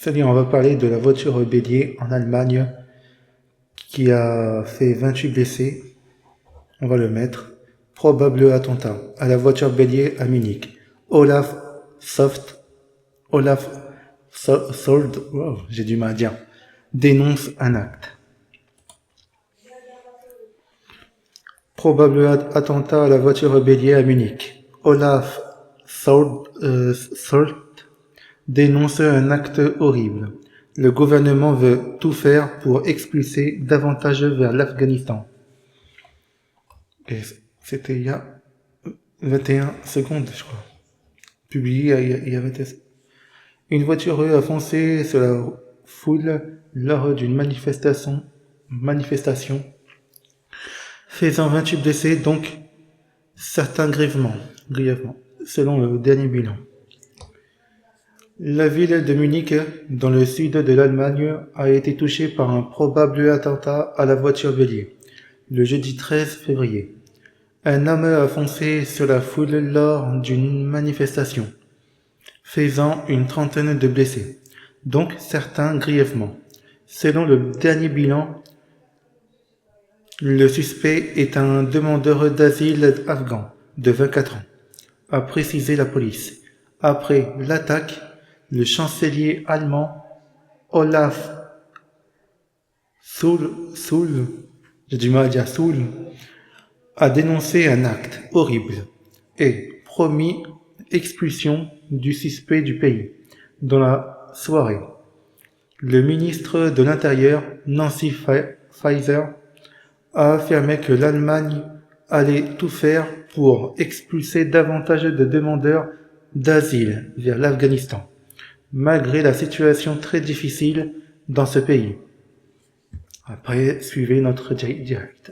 Salut, on va parler de la voiture bélier en Allemagne qui a fait 28 blessés. On va le mettre. Probable attentat à la voiture bélier à Munich. Olaf Sold, wow, j'ai du mal à dire, dénonce un acte. Probable attentat à la voiture bélier à Munich. Olaf Sold dénonce un acte horrible. Le gouvernement veut tout faire pour expulser davantage vers l'Afghanistan. Et c'était il y a 21 secondes, je crois. Publié il y a 21 secondes. Une voiture a foncé sur la foule lors d'une manifestation, faisant 28 blessés, donc certains grièvement, selon le dernier bilan. La ville de Munich, dans le sud de l'Allemagne, a été touchée par un probable attentat à la voiture bélier, le jeudi 13 février. Un homme a foncé sur la foule lors d'une manifestation, faisant une trentaine de blessés, donc certains grièvement. Selon le dernier bilan, le suspect est un demandeur d'asile afghan de 24 ans, a précisé la police. Après l'attaque, le chancelier allemand Olaf Scholz a dénoncé un acte horrible et promis expulsion du suspect du pays. Dans la soirée, le ministre de l'Intérieur, Nancy Faeser, a affirmé que l'Allemagne allait tout faire pour expulser davantage de demandeurs d'asile vers l'Afghanistan, malgré la situation très difficile dans ce pays. Après, suivez notre direct.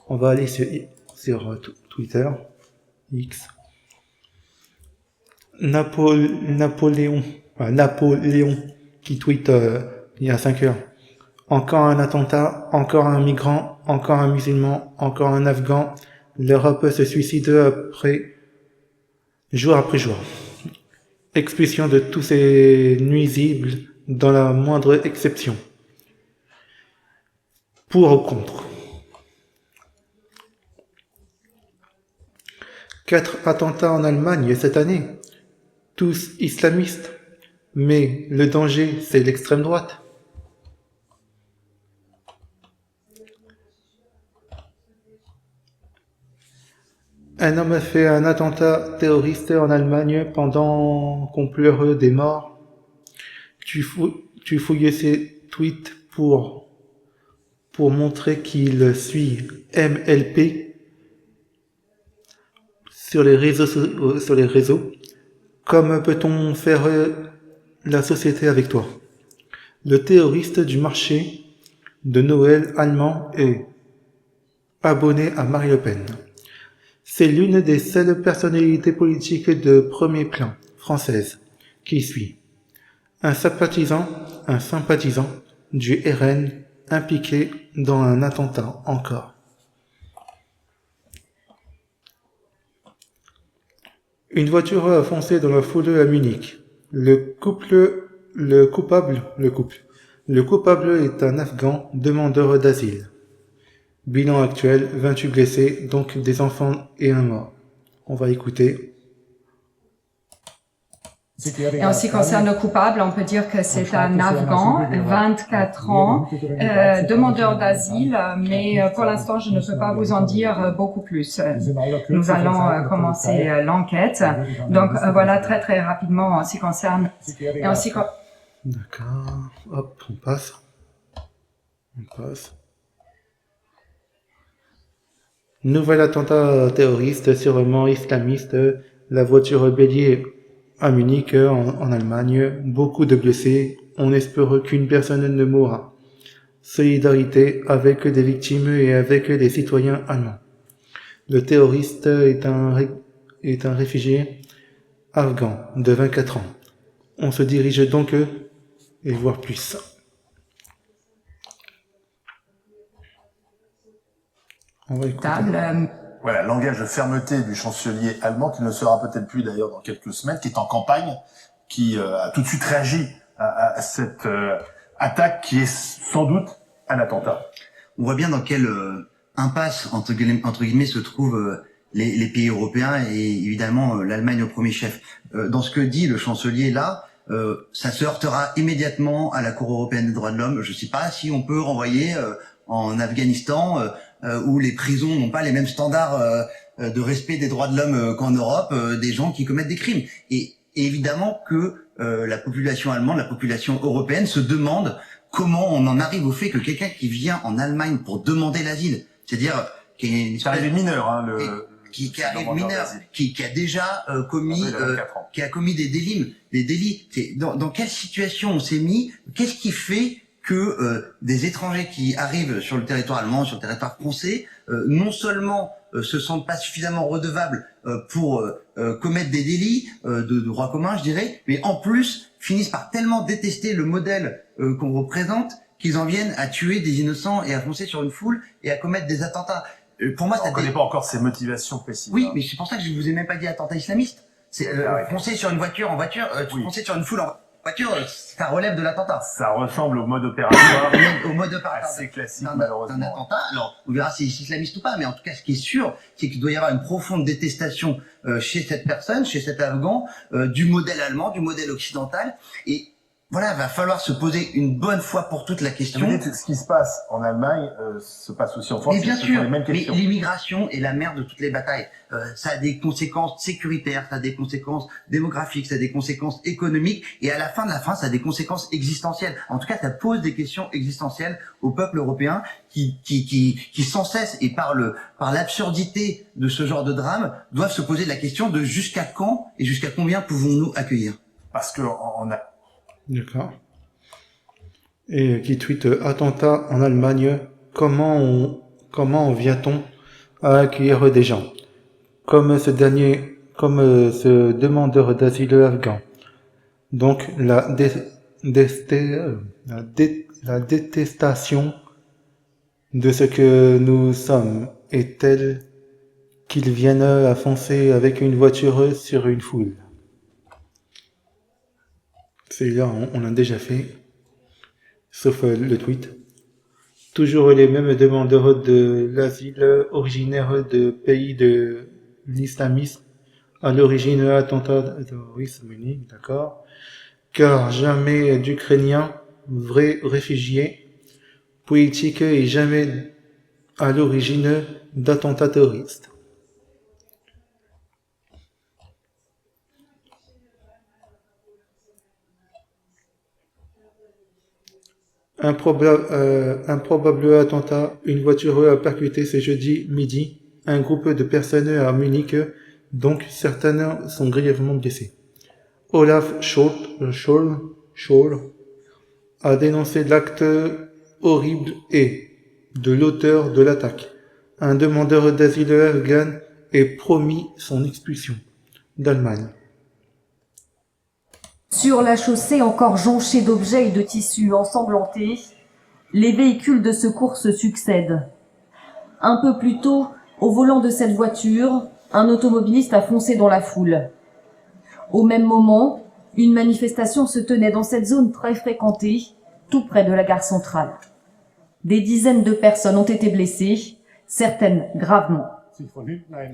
On va aller sur Twitter, X. Napoléon qui tweet il y a 5 heures. Encore un attentat, encore un migrant, encore un musulman, encore un afghan. L'Europe se suicide jour après jour. Expulsion de tous ces nuisibles dans la moindre exception. Pour ou contre. 4 attentats en Allemagne cette année, tous islamistes, mais le danger c'est l'extrême droite. Un homme a fait un attentat terroriste en Allemagne pendant qu'on pleurait des morts. Tu fouilles ses tweets pour montrer qu'il suit MLP sur les réseaux. Comme peut-on faire la société avec toi? Le terroriste du marché de Noël allemand est abonné à Marine Le Pen. C'est l'une des seules personnalités politiques de premier plan françaises qui suit. Un sympathisant du RN impliqué dans un attentat encore. Une voiture a foncé dans la foule à Munich. Le coupable est un Afghan demandeur d'asile. Bilan actuel, 28 blessés, donc des enfants et un mort. On va écouter. Et en ce qui concerne le coupable, on peut dire que c'est un Afghan, 24 ans, demandeur d'asile, mais pour l'instant, je ne peux pas vous en dire beaucoup plus. Nous allons commencer l'enquête. Donc voilà, très très rapidement en ce qui concerne... D'accord, hop, on passe. Nouvel attentat terroriste, sûrement islamiste, la voiture bélier à Munich, en Allemagne, beaucoup de blessés, on espère qu'une personne ne mourra. Solidarité avec des victimes et avec des citoyens allemands. Le terroriste est un réfugié afghan de 24 ans. On se dirige donc et voir plus. On va écouter. Voilà, langage de fermeté du chancelier allemand, qui ne sera peut-être plus d'ailleurs dans quelques semaines, qui est en campagne, qui a tout de suite réagi à cette attaque qui est sans doute un attentat. On voit bien dans quelle impasse entre guillemets se trouvent les pays européens et évidemment l'Allemagne au premier chef. Dans ce que dit le chancelier là, ça se heurtera immédiatement à la Cour européenne des droits de l'homme. Je ne sais pas si on peut renvoyer en Afghanistan où les prisons n'ont pas les mêmes standards de respect des droits de l'homme qu'en Europe, des gens qui commettent des crimes. Et évidemment que la population allemande, la population européenne se demande comment on en arrive au fait que quelqu'un qui vient en Allemagne pour demander l'asile, c'est-à-dire qui C'est arrivé mineur, hein, qui arrive mineur, qui a déjà commis qui a commis des délits. Dans quelle situation on s'est mis? Qu'est-ce qui fait que des étrangers qui arrivent sur le territoire allemand, sur le territoire français, non seulement se sentent pas suffisamment redevables pour commettre des délits de droit commun, je dirais, mais en plus finissent par tellement détester le modèle qu'on représente qu'ils en viennent à tuer des innocents et à foncer sur une foule et à commettre des attentats. Pour moi, on ne connaît pas encore ses motivations précises. Oui, mais c'est pour ça que je vous ai même pas dit attentat islamiste. C'est foncer sur une voiture foncer sur une foule en voiture, ça relève de l'attentat. Ça ressemble au mode opératoire. Au mode opératoire. Assez classique, malheureusement. D'un attentat. Alors, on verra si c'est islamiste ou pas, mais en tout cas, ce qui est sûr, c'est qu'il doit y avoir une profonde détestation chez cette personne, chez cet Afghan, du modèle allemand, du modèle occidental. Et voilà, va falloir se poser une bonne fois pour toutes la question. Vous dites, ce qui se passe en Allemagne se passe aussi en France. Mais bien sûr, les mêmes questions. Mais l'immigration est la mère de toutes les batailles. Ça a des conséquences sécuritaires, ça a des conséquences démographiques, ça a des conséquences économiques, et à la fin de la fin, ça a des conséquences existentielles. En tout cas, ça pose des questions existentielles au peuple européen qui sans cesse et par l'absurdité de ce genre de drame doivent se poser la question de jusqu'à quand et jusqu'à combien pouvons-nous accueillir. Parce que on a. D'accord. Et qui tweet attentat en Allemagne, comment vient-on à accueillir des gens comme ce demandeur d'asile afghan. Donc la détestation de ce que nous sommes est telle qu'ils viennent à foncer avec une voiture sur une foule. Celui-là, on l'a déjà fait, sauf le tweet. Toujours les mêmes demandeurs de l'asile originaires de pays de l'islamisme, à l'origine attentat terrorisme unique, d'accord, car jamais d'Ukrainiens, vrais réfugiés, politiques et jamais à l'origine d'attentats terroristes. Un probable attentat, une voiture a percuté ce jeudi midi un groupe de personnes à Munich, donc certaines sont grièvement blessées. Olaf Scholz a dénoncé l'acte horrible et de l'auteur de l'attaque. Un demandeur d'asile afghan et promis son expulsion d'Allemagne. Sur la chaussée encore jonchée d'objets et de tissus ensanglantés, les véhicules de secours se succèdent. Un peu plus tôt, au volant de cette voiture, un automobiliste a foncé dans la foule. Au même moment, une manifestation se tenait dans cette zone très fréquentée, tout près de la gare centrale. Des dizaines de personnes ont été blessées, certaines gravement.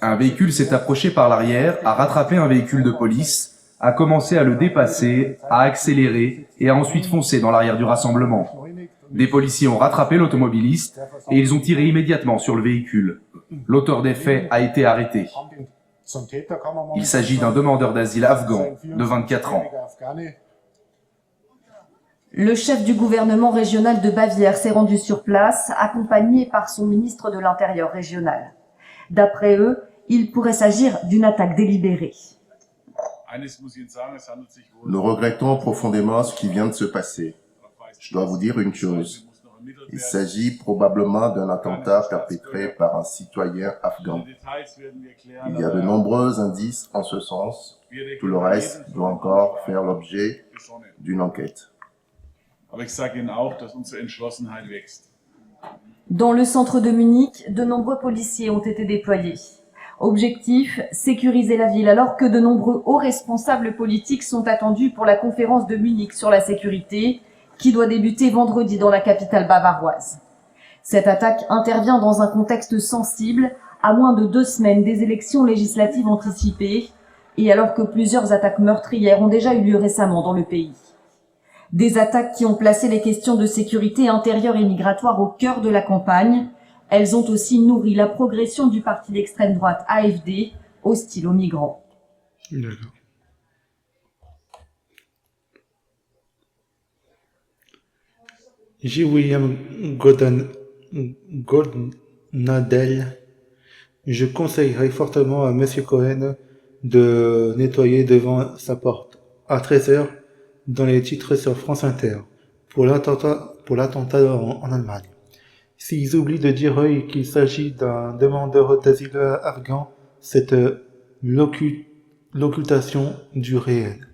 Un véhicule s'est approché par l'arrière, a rattrapé un véhicule de police, a commencé à le dépasser, a accéléré et a ensuite foncé dans l'arrière du rassemblement. Des policiers ont rattrapé l'automobiliste et ils ont tiré immédiatement sur le véhicule. L'auteur des faits a été arrêté. Il s'agit d'un demandeur d'asile afghan de 24 ans. Le chef du gouvernement régional de Bavière s'est rendu sur place, accompagné par son ministre de l'Intérieur régional. D'après eux, il pourrait s'agir d'une attaque délibérée. Nous regrettons profondément ce qui vient de se passer. Je dois vous dire une chose. Il s'agit probablement d'un attentat perpétré par un citoyen afghan. Il y a de nombreux indices en ce sens. Tout le reste doit encore faire l'objet d'une enquête. Dans le centre de Munich, de nombreux policiers ont été déployés. Objectif, sécuriser la ville, alors que de nombreux hauts responsables politiques sont attendus pour la conférence de Munich sur la sécurité, qui doit débuter vendredi dans la capitale bavaroise. Cette attaque intervient dans un contexte sensible, à moins de 2 semaines des élections législatives anticipées, et alors que plusieurs attaques meurtrières ont déjà eu lieu récemment dans le pays. Des attaques qui ont placé les questions de sécurité intérieure et migratoire au cœur de la campagne. Elles ont aussi nourri la progression du parti d'extrême droite AfD, hostile aux migrants. D'accord. J. William Goldnadel, je conseillerais fortement à Monsieur Cohen de nettoyer devant sa porte, à 13h, dans les titres sur France Inter, pour l'attentat en Allemagne. S'ils oublient de dire qu'il s'agit d'un demandeur d'asile afghan, c'est l'occultation du réel.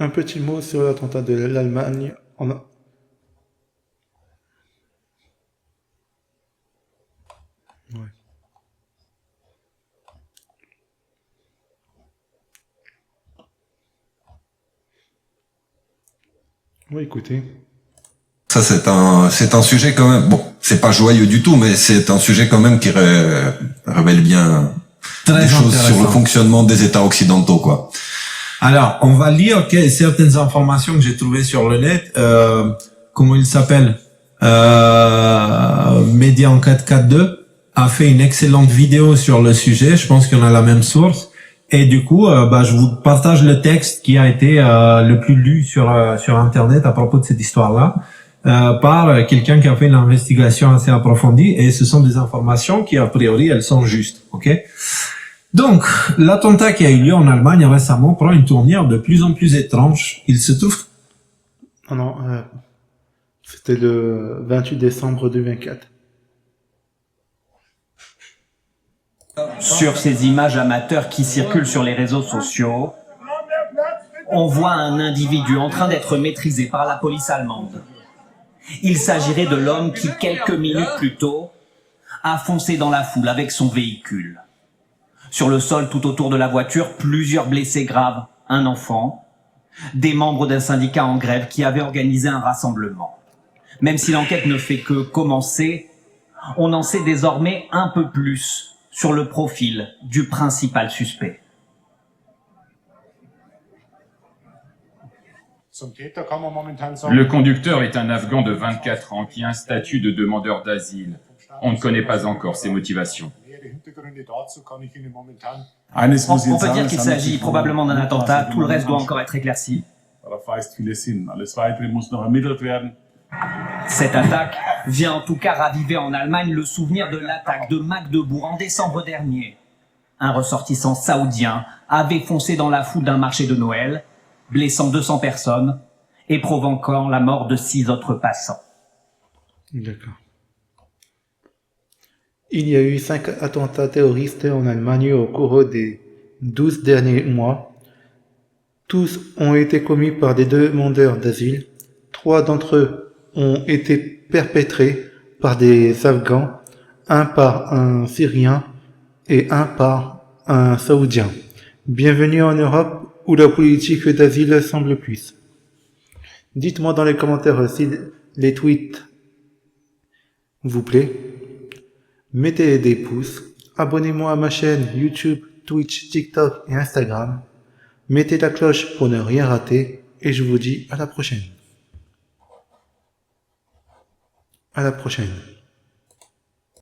Un petit mot sur l'attentat de l'Allemagne en... Ouais. Oui, écoutez. Ça, c'est un sujet quand même, bon, c'est pas joyeux du tout, mais c'est un sujet quand même qui révèle bien des choses sur le fonctionnement des États occidentaux, quoi. Alors, on va lire certaines informations que j'ai trouvées sur le net. Comment il s'appelle Média en 442 a fait une excellente vidéo sur le sujet. Je pense qu'on a la même source. Et du coup, je vous partage le texte qui a été le plus lu sur Internet à propos de cette histoire-là par quelqu'un qui a fait une investigation assez approfondie. Et ce sont des informations qui, a priori, elles sont justes. Ok ? Donc, l'attentat qui a eu lieu en Allemagne récemment prend une tournure de plus en plus étrange. Il se trouve... C'était le 28 décembre 2024. Sur ces images amateurs qui circulent sur les réseaux sociaux, on voit un individu en train d'être maîtrisé par la police allemande. Il s'agirait de l'homme qui, quelques minutes plus tôt, a foncé dans la foule avec son véhicule. Sur le sol, tout autour de la voiture, plusieurs blessés graves, un enfant, des membres d'un syndicat en grève qui avaient organisé un rassemblement. Même si l'enquête ne fait que commencer, on en sait désormais un peu plus sur le profil du principal suspect. Le conducteur est un Afghan de 24 ans qui a un statut de demandeur d'asile. On ne connaît pas encore ses motivations. On peut dire qu'il s'agit probablement d'un attentat, tout le reste doit encore être éclairci. Cette attaque vient en tout cas raviver en Allemagne le souvenir de l'attaque de Magdebourg en décembre dernier. Un ressortissant saoudien avait foncé dans la foule d'un marché de Noël, blessant 200 personnes et provoquant la mort de 6 autres passants. D'accord. Il y a eu 5 attentats terroristes en Allemagne au cours des 12 derniers mois. Tous ont été commis par des demandeurs d'asile. 3 d'entre eux ont été perpétrés par des Afghans, un par un Syrien et un par un Saoudien. Bienvenue en Europe où la politique d'asile semble plus. Dites-moi dans les commentaires si les tweets vous plaît. Mettez des pouces, abonnez-moi à ma chaîne YouTube, Twitch, TikTok et Instagram. Mettez la cloche pour ne rien rater et je vous dis à la prochaine. À la prochaine.